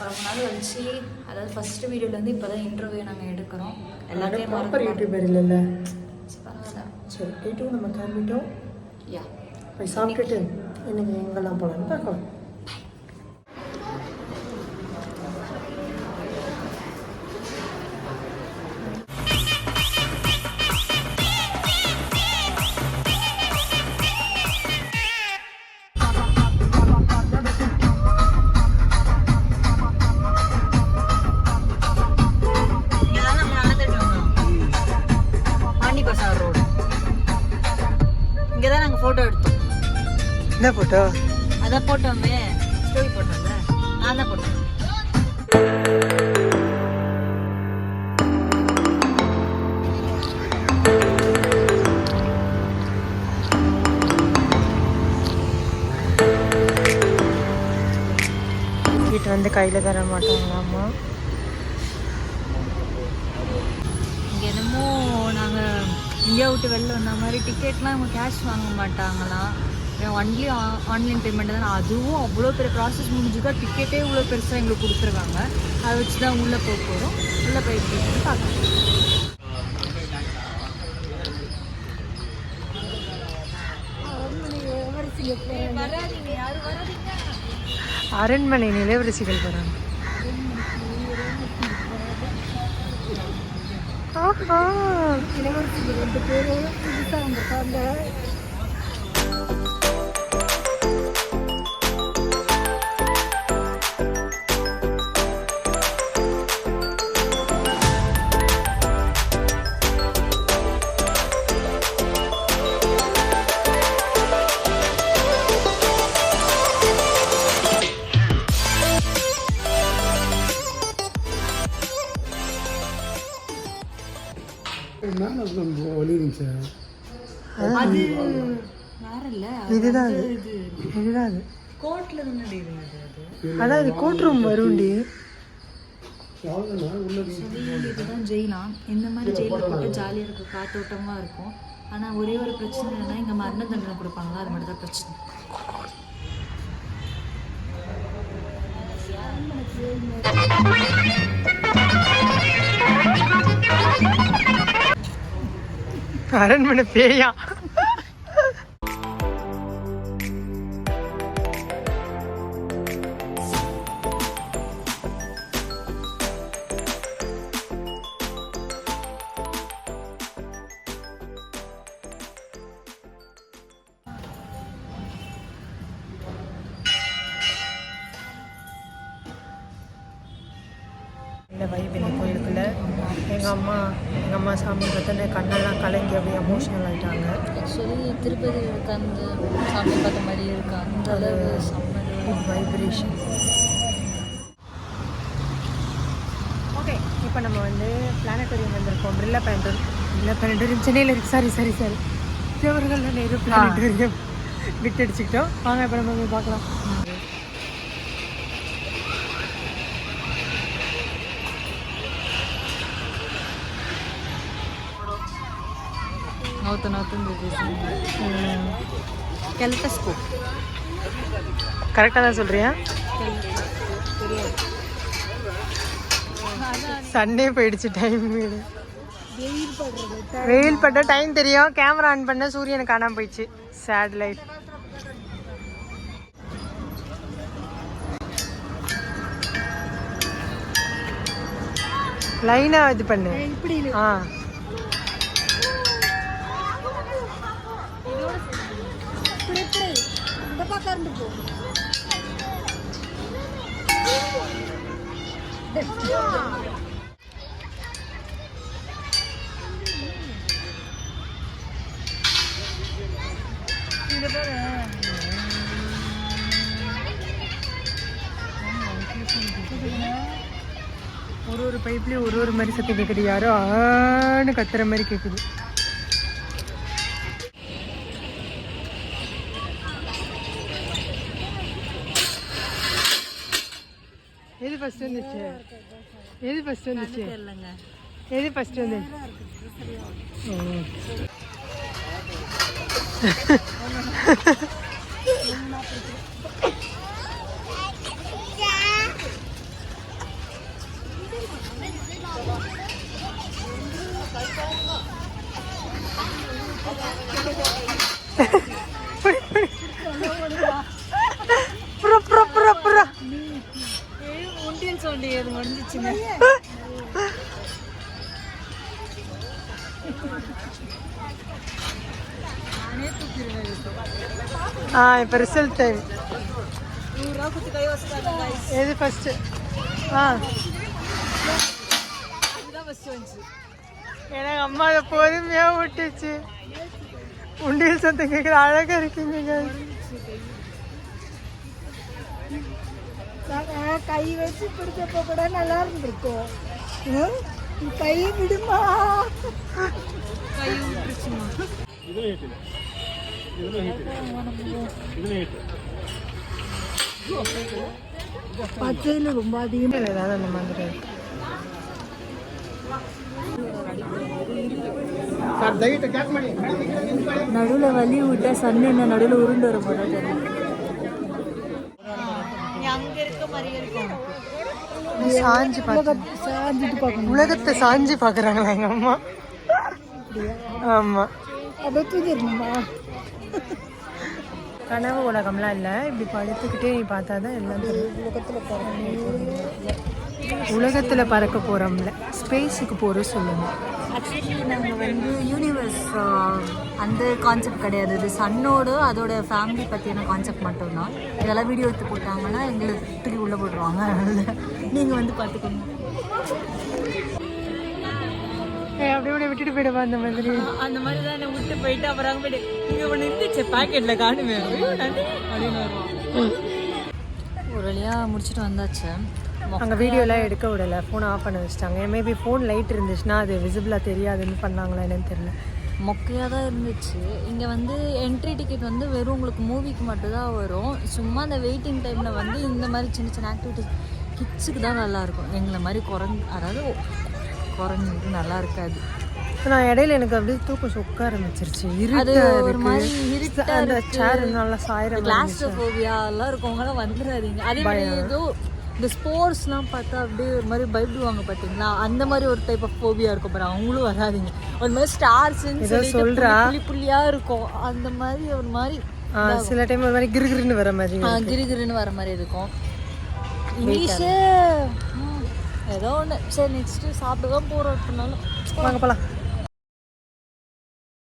ரொம்ப நாள் கழிச்சு, அதாவது ஃபஸ்ட்டு வீடியோலேருந்து இப்போ தான் இன்டர்வியூ நாங்கள் எடுக்கிறோம். எல்லாத்தையும் ப்ராப்பர் யூடியூபர் இல்லைல்ல. பரவாயில்ல. சரி போய்ட்டு நம்ம கிளம்பிட்டோம். யா போய் சாப்பிட்டுட்டு இன்னைக்கு எங்கெல்லாம் போகலான்னு பார்க்கலாம். ஃபோட்டோ எடுத்தோம். என்ன ஃபோட்டோ? அதான் போட்டோமே, ஸ்டோரி போட்டோம்ல, நான் தான் போட்டேன். வீட்டு வந்து கையில் தர மாட்டாங்களாம்மா. இங்கே என்னமோ நாங்கள் இந்தியா விட்டு வெளில வந்த மாதிரி டிக்கெட்லாம் இவங்க கேஷ் வாங்க மாட்டாங்களாம். ஒன்லி ஆன்லைன் பேமெண்ட் தான். அதுவும் அவ்வளோ பெரிய ப்ராசஸ் முடிஞ்சு தான் டிக்கெட்டே இவ்வளோ பெருசாக எங்களுக்கு கொடுத்துருக்காங்க. அதை வச்சு தான் உள்ளே போக போகிறோம். உள்ளே போய் பார்க்கலாம். அரண்மனை நிலவரசிகள் வராங்க. இளவரசிகள் 2 பேரும் புதுசாக வந்திருக்காங்க. இதுதான் அது கோர்ட்ல முன்னாடி இருந்தது. அதான் இது கோர்ட் ரூம் வரும்டி. இதுதான் ஜெயிலாம். இந்த மாதிரி ஜெயிலில் போட்டு ஜாலியாக இருக்கும், காத்தோட்டமாக இருக்கும். ஆனால் ஒரே ஒரு பிரச்சனை என்னன்னா, இங்கே மரண தண்டனை கொடுப்பாங்களா, அது மட்டும் தான் பிரச்சனை. அரண்மனை பேயா? இந்த வைப் இந்த கோயிலுக்குள்ள எங்கள் அம்மா சாமி பார்த்தோன்னே கண்ணெல்லாம் கலங்கி அப்படியே எமோஷனல் ஆகிட்டாங்க. ஆக்சுவலி திருப்பதி இருக்க அந்த சாமி பார்த்த மாதிரி இருக்கு. அந்த அளவு குட் வைப்ரேஷன். ஓகே, இப்போ நம்ம வந்து பிளானட்டோரியம் வந்திருக்கோம். பிர்லா பிளானட்டோரியம் சென்னையில் இருக்குது. சாரி ஜவஹர்லால் நேரு பிளானட்டோரியம் விட்டு அடிச்சுக்கிட்டோம். வாங்க இப்போ நம்ம போய் பார்க்கலாம். கரெக்டாக தான் சொல்றியா? சண்டே போயிடுச்சு. டைம் வெயில் பட்ட டைம் தெரியும். கேமரா ஆன் பண்ண சூரியனை காணாம போயிடுச்சு. Sad life. லைனா இது பண்ணு. ஆ ஒரு பைப்லேயும் ஒரு மாதிரி சத்தம் கேட்குது. யாரோ ஆன்னு கத்துற மாதிரி கேட்குது. எது ஃபர்ஸ்ட் வந்துச்சு? எது ஃபர்ஸ்ட் வந்துச்சு? உண்டியல் சவுண்டு ஏது முடிஞ்சிச்சுங்க. இப்போ ரிசல்ட் டைம். 100 ரூபா குத்து கை வச்சுட்டாங்க. எது ஃபஸ்ட்டு? அதுதான் ஃபஸ்ட்டு வந்துச்சு. எனக்கு அம்மா அதை பொறுமையாக விட்டுச்சு. உண்டியல் சத்தம் கேட்குற அழகாக இருக்கீங்க. கை வச்சு பிடிச்சப்ப கூட நல்லா இருந்திருக்கும். கை விடுமா? கை விட்டுருச்சுமா. பச்சையில் ரொம்ப அதிகமாக ஏதாவது அந்த மாதிரி நடுவில் வலி விட்டா சன் என்ன நடுவில் உருண்டு வர போட்டா அங்கே இருக்க மாதிரியே இருக்கும். சாஞ்சி சாஞ்சிட்டு பார்க்கணும். உலகத்தை சாஞ்சி பார்க்குறாங்களா எங்கள் அம்மா? ஆமாம். அதை தூக்கிடணுமா? கனவு உலகம்லாம் இல்லை, இப்படி படுத்துக்கிட்டே நீ பார்த்தா தான் எல்லாம் தெரியும். உலகத்தில் பறக்க போகிறோம்ல, ஸ்பேஸுக்கு போகிற சொல்லுங்கள். ஆக்சுவலி நாங்கள் வந்து யூனிவர்ஸ் அந்த கான்செப்ட் கிடையாது. இது சன்னோடு அதோட ஃபேமிலி பற்றின கான்செப்ட் மட்டும்தான். இதெல்லாம் வீடியோ எடுத்து போட்டாங்கன்னா எங்களுக்கு தூக்கி உள்ளே போட்டுருவாங்க. அதனால் நீங்கள் வந்து பார்த்துக்கோங்க. அப்படியே அப்படியே விட்டுட்டு போயிடுவா அந்த மாதிரி. அந்த மாதிரி தான் என்னை விட்டு போயிட்டு அப்புறம் அங்கே போயிட்டு இங்கே ஒன்று இருந்துச்சு பேக்கெட்டில் காணுமே அப்படின்னு வருவான். ஒரு வழியாக முடிச்சுட்டு வந்தாச்சு. அங்கே வீடியோலாம் எடுக்க விடலை, ஃபோனை ஆஃப் பண்ண வச்சுட்டாங்க. மேபி ஃபோன் லைட் இருந்துச்சுன்னா அது விசிபிளாக தெரியாதுன்னு பண்ணாங்களா என்னன்னு தெரியல. மொக்கையாக தான் இருந்துச்சு. இங்கே வந்து என்ட்ரி டிக்கெட் வந்து வெறும் உங்களுக்கு மூவிக்கு மட்டும்தான் வரும். சும்மா அந்த வெயிட்டிங் டைமில் வந்து இந்த மாதிரி சின்ன சின்ன ஆக்டிவிட்டிஸ் கிட்ஸுக்கு தான் நல்லாயிருக்கும். எங்களை மாதிரி அதாவது குறைஞ்சிட்டு நல்லா இருக்காது. நான் இடையில எனக்கு அப்படியே தூக்கம் சொக்க ஆரம்பிச்சிருச்சு. அது ஒரு மாதிரி அந்த சேர் நல்லா சாயிரம் கிளாஸ்ட்ரோஃபோபியா எல்லாம் இருக்கவங்களாம் வந்துடாதீங்க. அதே மாதிரி ஏதோ இந்த ஸ்போர்ட்ஸ்லாம் பார்த்தா அப்படியே ஒரு மாதிரி பயப்படுவாங்க பார்த்தீங்களா, அந்த மாதிரி ஒரு டைப் ஆஃப் ஃபோபியா இருக்கும் பாரு, அவங்களும் வராதிங்க. ஒரு மாதிரி ஸ்டார்ஸ்ன்னு சொல்றா புள்ளி புள்ளியா இருக்கும், அந்த மாதிரி ஒரு மாதிரி சில டைம் ஒரு மாதிரி கிருகிருன்னு வர மாதிரி கிருகிருன்னு வர மாதிரி இருக்கும். இங்கிலீஷு ஏதோ ஒன்று. சரி நெக்ஸ்ட்டு சாப்பிட்டு தான் போகிறோம். அப்படின்னாலும் வாங்க போகலாம்.